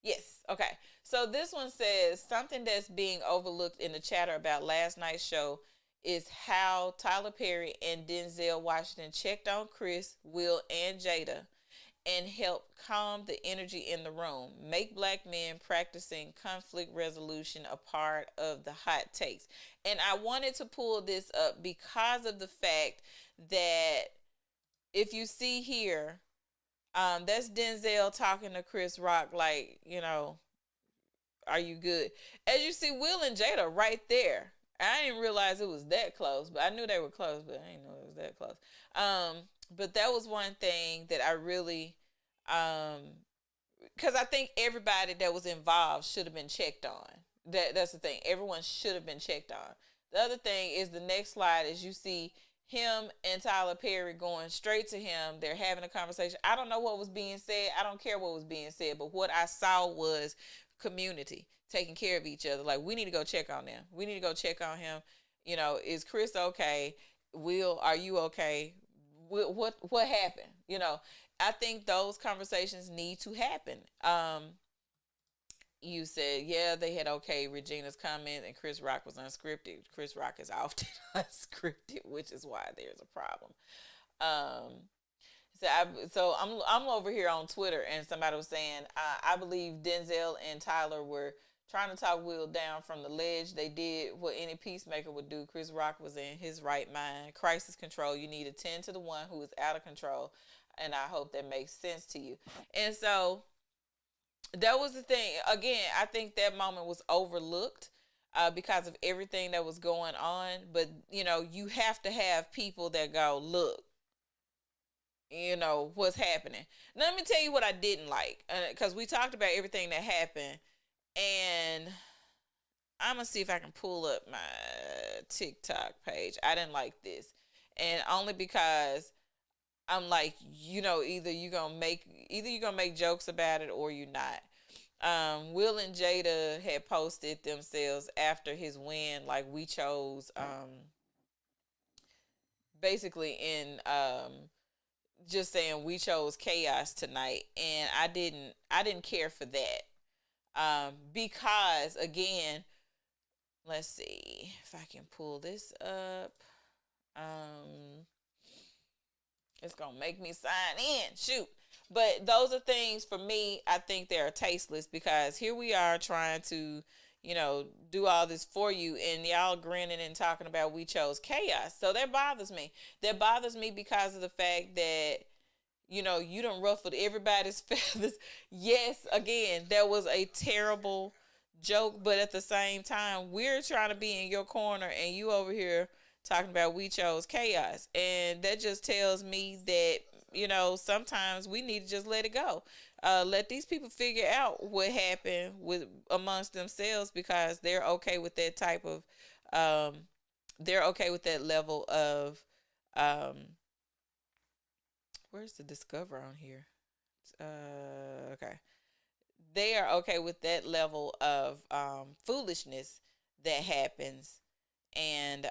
Yes. Okay. So this one says something that's being overlooked in the chatter about last night's show is how Tyler Perry and Denzel Washington checked on Chris, Will, and Jada and help calm the energy in the room. Make black men practicing conflict resolution a part of the hot takes. And I wanted to pull this up because of the fact that if you see here, that's Denzel talking to Chris Rock, like, are you good? As you see, Will and Jada right there. I didn't realize it was that close, but I knew they were close, but I didn't know it was that close. But that was one thing that I really, because I think everybody that was involved should have been checked on. That's the thing. Everyone should have been checked on. The other thing is the next slide is you see him and Tyler Perry going straight to him. They're having a conversation. I don't know what was being said. I don't care what was being said. But what I saw was community taking care of each other. Like, we need to go check on them. We need to go check on him. Is Chris okay? Will, are you okay? What happened? I think those conversations need to happen. You said, yeah, they had okay Regina's comment, and Chris Rock was unscripted. Chris Rock is often unscripted, which is why there's a problem. Um, I'm over here on Twitter, and somebody was saying, I believe Denzel and Tyler were trying to talk Will down from the ledge. They did what any peacemaker would do. Chris Rock was in his right mind. Crisis control. You need to tend to the one who is out of control, and I hope that makes sense to you. And so that was the thing. Again, I think that moment was overlooked because of everything that was going on. But, you have to have people that go, look, what's happening. Now, let me tell you what I didn't like. Because we talked about everything that happened. And I'm going to see if I can pull up my TikTok page. I didn't like this. And only because I'm like, either you're gonna make jokes about it or you're not. Will and Jada had posted themselves after his win, like, we chose, basically in just saying we chose chaos tonight, and I didn't care for that, because again, let's see if I can pull this up. It's gonna make me sign in. Shoot. But those are things for me, I think they are tasteless, because here we are trying to, do all this for you, and y'all grinning and talking about we chose chaos. So that bothers me. That bothers me because of the fact that, you done ruffled everybody's feathers. Yes, again, that was a terrible joke, but at the same time, we're trying to be in your corner, and you over here talking about we chose chaos. And that just tells me that, sometimes we need to just let it go. Let these people figure out what happened with amongst themselves, because they're okay with that type of they're okay with that level of Where's the discover on here? Okay. They are okay with that level of foolishness that happens, and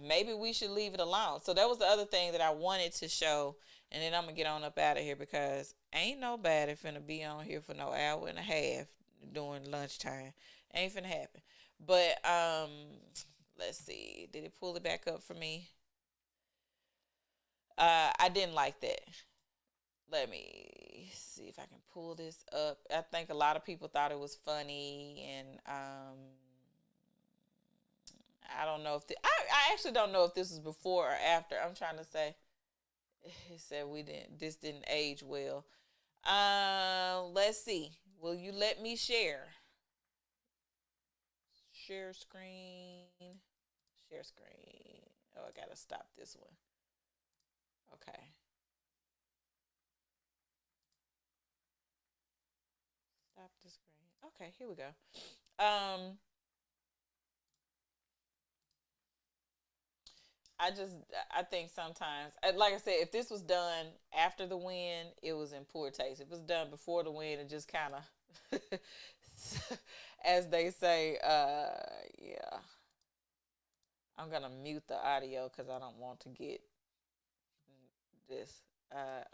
maybe we should leave it alone. So that was the other thing that I wanted to show, and then I'm gonna get on up out of here because ain't nobody finna be on here for no hour and a half during lunchtime. Ain't finna happen. But let's see. Did it pull it back up for me? I didn't like that. Let me see if I can pull this up. I think a lot of people thought it was funny, and I don't know if I actually don't know if this was before or after. I'm trying to say. It said we didn't. This didn't age well. Let's see. Will you let me share? Share screen. Share screen. Oh, I gotta stop this one. Okay. Stop the screen. Okay, here we go. Um, I just I think sometimes, like I said, if this was done after the win, it was in poor taste. If it was done before the win, it just kind of, as they say, yeah. I'm gonna mute the audio because I don't want to get this.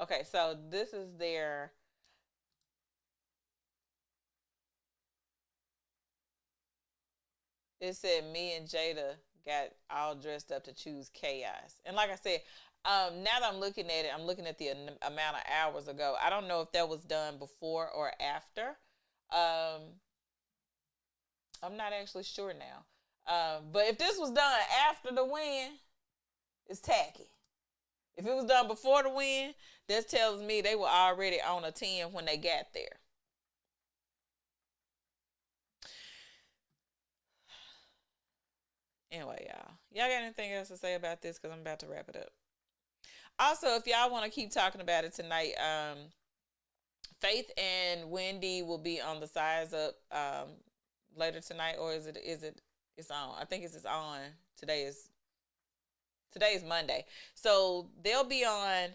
Okay, so this is their. It said me and Jada got all dressed up to choose chaos, and like I said, now that I'm looking at it, I'm looking at the amount of hours ago. I don't know if that was done before or after. Um, I'm not actually sure now. But if this was done after the win, it's tacky. If it was done before the win, that tells me they were already on a 10 when they got there. Anyway, y'all got anything else to say about this? Because I'm about to wrap it up. Also, if y'all want to keep talking about it tonight, Faith and Wendy will be on the Size Up later tonight, or is it it's on? I think it's on. Today is today is Monday, so they'll be on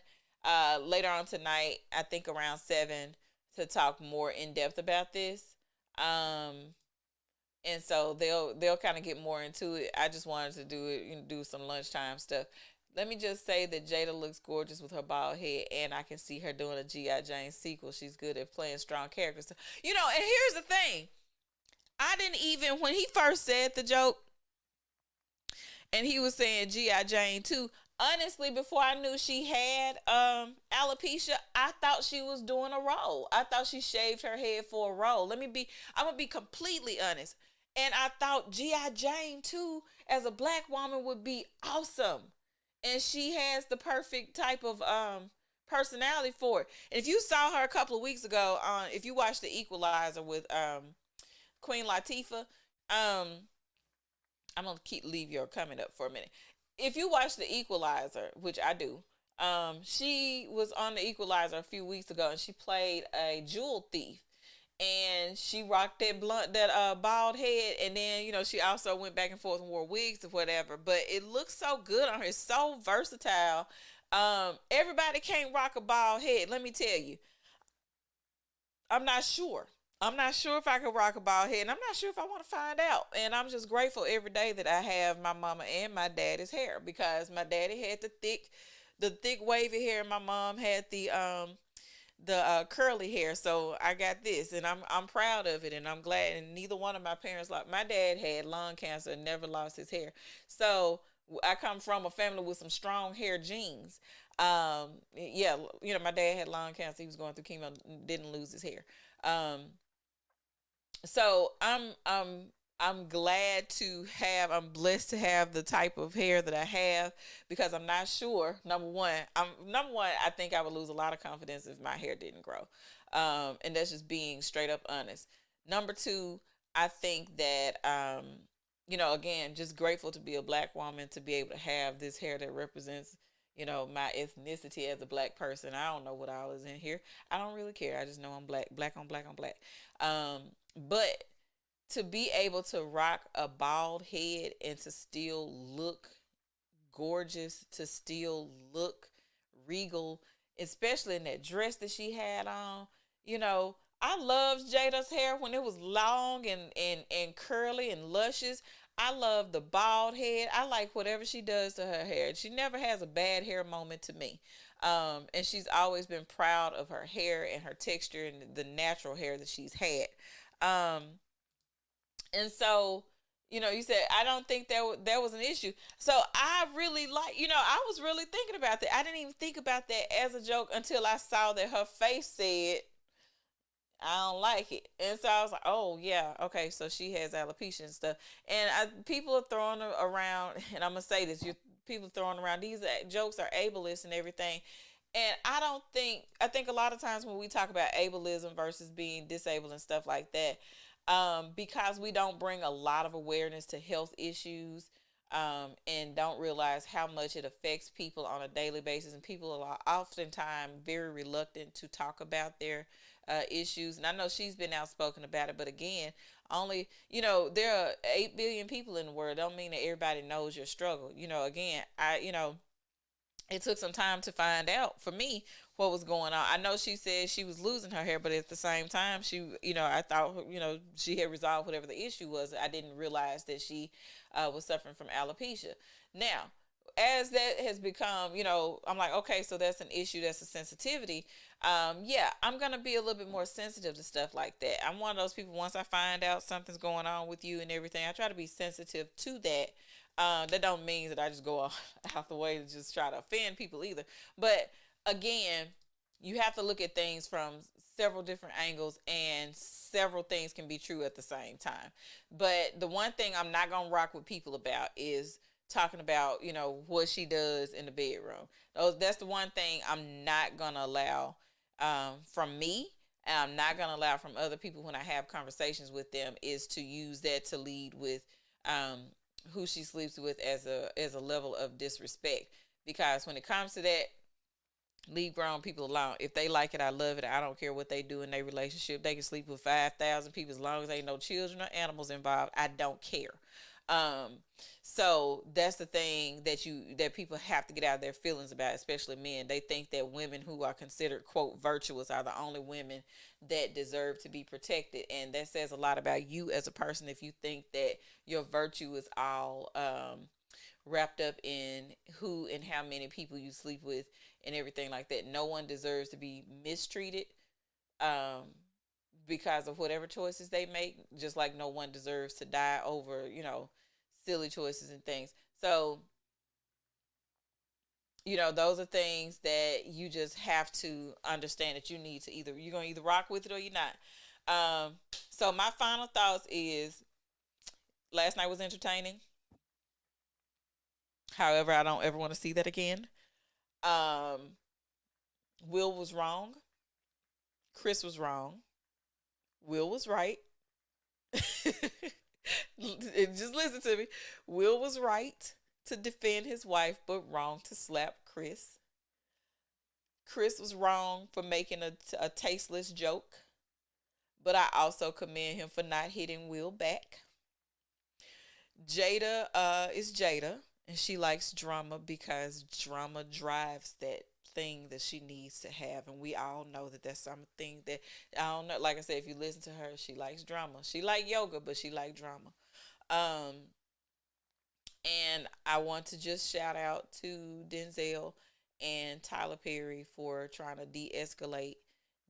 later on tonight. I think around 7 to talk more in depth about this. Um, and so they'll kind of get more into it. I just wanted to do it, do some lunchtime stuff. Let me just say that Jada looks gorgeous with her bald head, and I can see her doing a G.I. Jane sequel. She's good at playing strong characters. And here's the thing. I didn't even, when he first said the joke, and he was saying G.I. Jane too. Honestly, before I knew she had alopecia, I thought she was doing a role. I thought she shaved her head for a role. I'm gonna be completely honest. And I thought G.I. Jane too, as a black woman, would be awesome. And she has the perfect type of personality for it. And if you saw her a couple of weeks ago, if you watched The Equalizer with Queen Latifah, um, I'm gonna leave your comment up for a minute. If you watch The Equalizer, which I do, she was on The Equalizer a few weeks ago, and she played a jewel thief, and she rocked that bald head, and then she also went back and forth and wore wigs or whatever. But it looks so good on her, it's so versatile. Everybody can't rock a bald head. Let me tell you, I'm not sure. I'm not sure if I could rock a bald head, and I'm not sure if I want to find out. And I'm just grateful every day that I have my mama and my daddy's hair, because my daddy had the thick wavy hair, and my mom had the curly hair. So I got this, and I'm proud of it, and I'm glad. And neither one of my parents, like my dad, had lung cancer and never lost his hair. So I come from a family with some strong hair genes. Yeah, my dad had lung cancer. He was going through chemo, didn't lose his hair. Um, so I'm glad to have. I'm blessed to have the type of hair that I have, because I'm not sure. Number one. I think I would lose a lot of confidence if my hair didn't grow, and that's just being straight up honest. Number two, I think that again, just grateful to be a black woman, to be able to have this hair that represents my ethnicity as a black person. I don't know what I was in here. I don't really care. I just know I'm black, black on black on black. But to be able to rock a bald head and to still look gorgeous, to still look regal, especially in that dress that she had on. You know, I loved Jada's hair when it was long and curly and luscious. I love the bald head. I like whatever she does to her hair. She never has a bad hair moment to me. And she's always been proud of her hair and her texture and the natural hair that she's had. Um, and so, you said I don't think that was an issue. So I really like, I was really thinking about that. I didn't even think about that as a joke until I saw that her face said I don't like it. And so I was like, oh, yeah, okay, so she has alopecia and stuff. And people are throwing around, and I'm going to say this, people throwing around, these jokes are ableist and everything. And I think a lot of times when we talk about ableism versus being disabled and stuff like that, because we don't bring a lot of awareness to health issues, and don't realize how much it affects people on a daily basis. And people are oftentimes very reluctant to talk about their issues. And I know she's been outspoken about it, but again, only, there are 8 billion people in the world. Don't mean that everybody knows your struggle. Again, it took some time to find out for me what was going on. I know she said she was losing her hair, but at the same time, I thought, she had resolved whatever the issue was. I didn't realize that she was suffering from alopecia. Now, as that has become, I'm like, okay, so that's an issue, that's a sensitivity. Yeah, I'm going to be a little bit more sensitive to stuff like that. I'm one of those people, once I find out something's going on with you and everything, I try to be sensitive to that. That don't mean that I just go out the way to just try to offend people either. But again, you have to look at things from several different angles, and several things can be true at the same time. But the one thing I'm not going to rock with people about is talking about, what she does in the bedroom. That's the one thing I'm not going to allow from me. And I'm not going to allow from other people when I have conversations with them, is to use that to lead with who she sleeps with as a level of disrespect. Because when it comes to that, leave grown people alone. If they like it, I love it. I don't care what they do in their relationship. They can sleep with 5,000 people as long as ain't no children or animals involved. I don't care. Um, so that's the thing that people have to get out of their feelings about, especially men. They think that women who are considered quote virtuous are the only women that deserve to be protected, and that says a lot about you as a person if you think that your virtue is all wrapped up in who and how many people you sleep with and everything like that. No one deserves to be mistreated um, because of whatever choices they make, just like no one deserves to die over, silly choices and things. So, those are things that you just have to understand that you're going to either rock with it or you're not. So my final thoughts is last night was entertaining. However, I don't ever want to see that again. Um, Will was wrong. Chris was wrong. Will was right. Just listen to me. Will was right to defend his wife, but wrong to slap Chris. Chris was wrong for making a tasteless joke, but I also commend him for not hitting Will back. Jada is Jada, and she likes drama because drama drives that thing that she needs to have, and we all know that that's something that I don't know. Like I said, if you listen to her, she likes drama. She like yoga, but she like drama. Um, and I want to just shout out to Denzel and Tyler Perry for trying to de-escalate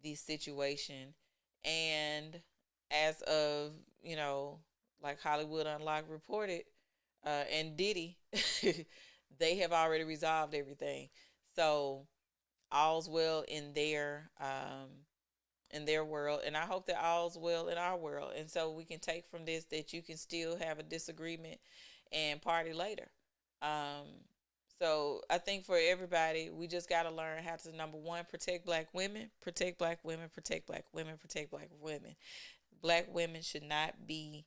the situation. And as of, like Hollywood Unlocked reported, and Diddy, they have already resolved everything. So all's well in their world, and I hope that all's well in our world. And so we can take from this that you can still have a disagreement and party later. Um, so I think for everybody, we just got to learn how to, number one, protect black women, protect black women, protect black women, protect black women. Black women should not be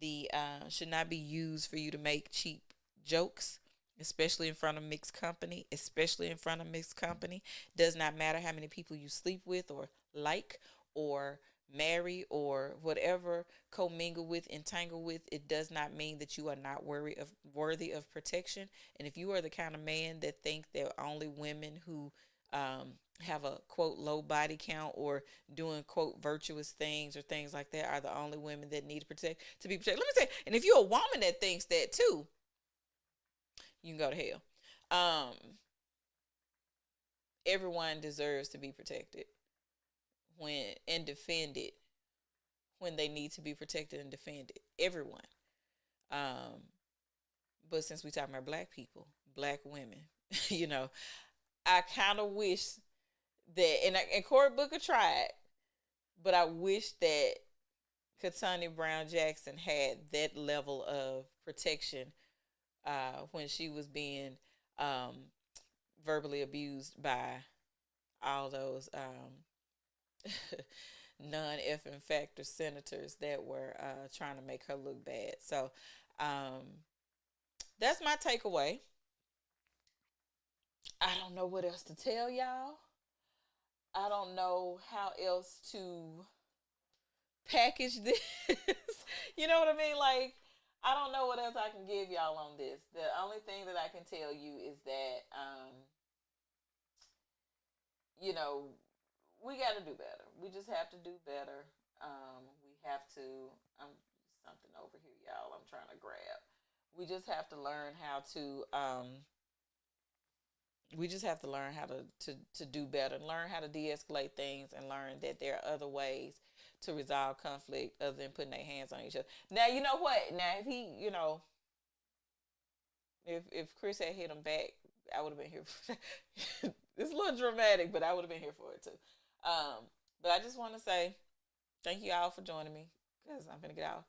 used for you to make cheap jokes, especially in front of mixed company, especially in front of mixed company. Does not matter how many people you sleep with or like or marry or whatever, commingle with, entangle with. It does not mean that you are not worthy of protection. And if you are the kind of man that think that only women who have a quote low body count or doing quote virtuous things or things like that are the only women that need to be protected. Let me say, and if you're a woman that thinks that too, you can go to hell. Everyone deserves to be protected when and defended when they need to be protected and defended. Everyone. Um, but since we talking about black people, black women, you know, I kind of wish that, and Cory Booker tried, but I wish that Katani Brown Jackson had that level of protection when she was being um, verbally abused by all those non effing factor senators that were trying to make her look bad. So that's my takeaway. I don't know what else to tell y'all. I don't know how else to package this. You know what I mean? Like, I don't know what else I can give y'all on this. The only thing that I can tell you is that, you know, we got to do better. We just have to do better. We have to. Something over here, y'all. I'm trying to grab. We just have to learn how to. We just have to learn how to do better, learn how to de-escalate things, and learn that there are other ways to resolve conflict other than putting their hands on each other. Now, you know what? Now, if he, if Chris had hit him back, I would have been here. It's a little dramatic, but I would have been here for it too. But I just want to say thank you all for joining me because I'm gonna get off.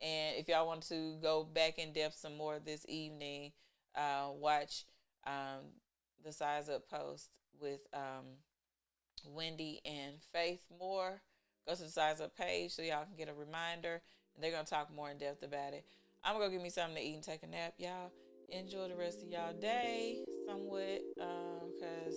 And if y'all want to go back in depth some more this evening, watch the Size Up post with Wendy and Faith Moore. Go to the Size Up page so y'all can get a reminder. And they're going to talk more in depth about it. I'm going to go get me something to eat and take a nap, y'all. Enjoy the rest of y'all day somewhat because